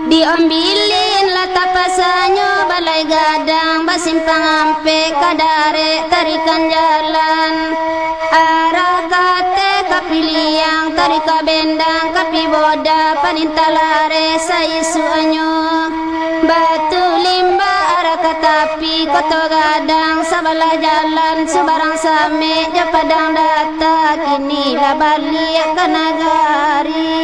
Diambilin lata pasanyo balai gadang basimpang ampe kadare tarikan jalan arah kate kapiliang tarika bendang kapi boda panintalare saisu anyo batu limba arah katapi koto gadang sabalah jalan subarang same japadang data kini lah balik ke nagari.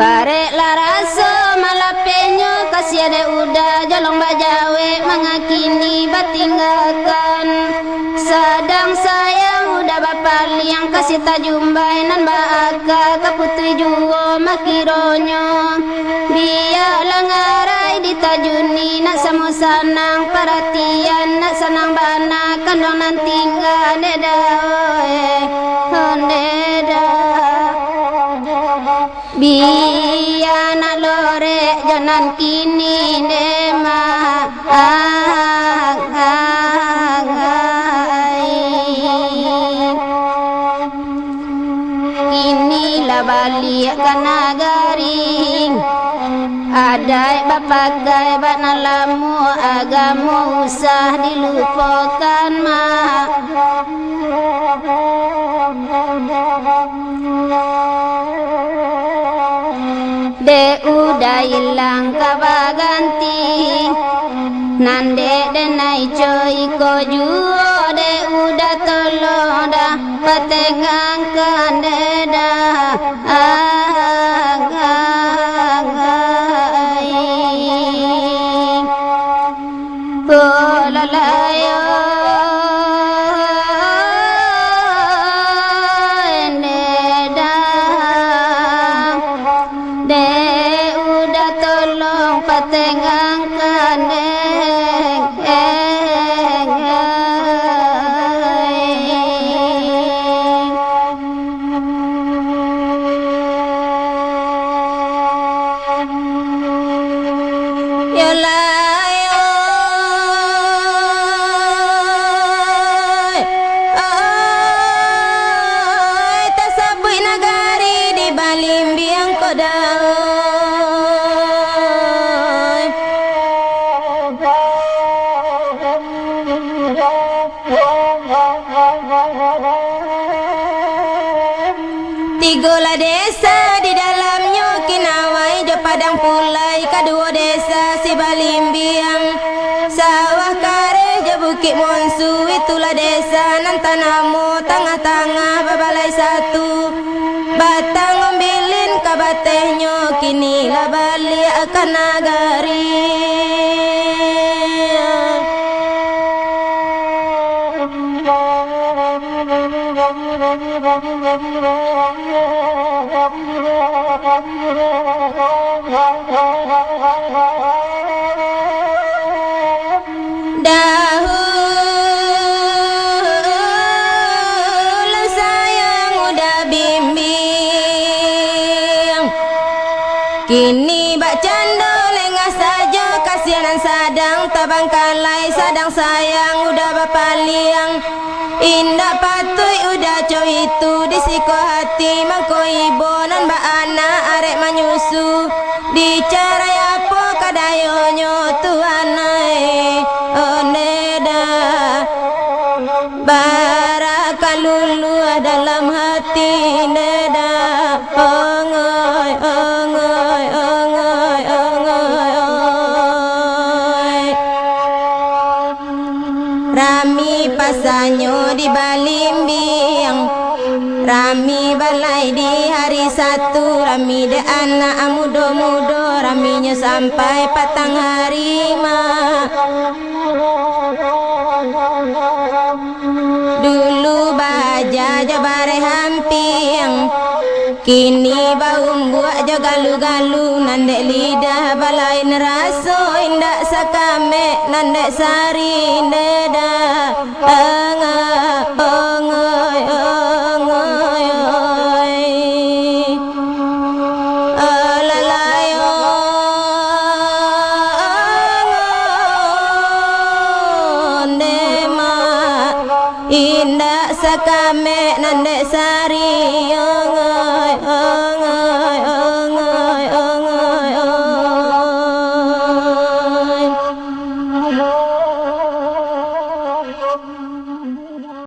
Barek laraso malapenyo kasiade udah jalong bajawe mangakini batinggakan sadang sayang udah bapali yang kasih tajumbai nan baaka kaputri juwo makironyo biarlah ngarai ditajuni nak samo sanang perhatian nak sanang bana kandong nan tinggal deda ondeda biana lore janan kini nema kini lah balik ke nagari adai bapagai banalamu agamu usah dilupakan mak de udah hilang kabaganti nande denai coy ko juo de udah tolong dah patengang kandeda polalayo Tigola desa di dalamnya kinawai jo padang pulai kedua desa si balimbiang sawah kare jo bukit monsu itulah desa nan tanamu tengah-tengah babalai satu batang ngambilin kabatehnya kini lah balik ke nagari. Dahulu sayang udah bimbing kini bak cando lengah saja kasihanan sadang tabang kalai sadang sayang udah bapaliang indah patui udah cow itu disiko hati mangko ibu nan ba anak arek manyusu dicarai apa kadayonyo tuanai oneda barakalulu dalam hati neda ongoy ongoy ongoy ongoy ongoy Rami pasanyo di Balimbiang, rami balai di hari satu, rami de anak mudo-mudo, raminya sampai patang hari Dulu baja jabare hamping, kini baum buat jo galu-galu, nandek lidah balai neraso indak sakame, nandek sari neda angoy alalayo ndema indak sakame nandek sari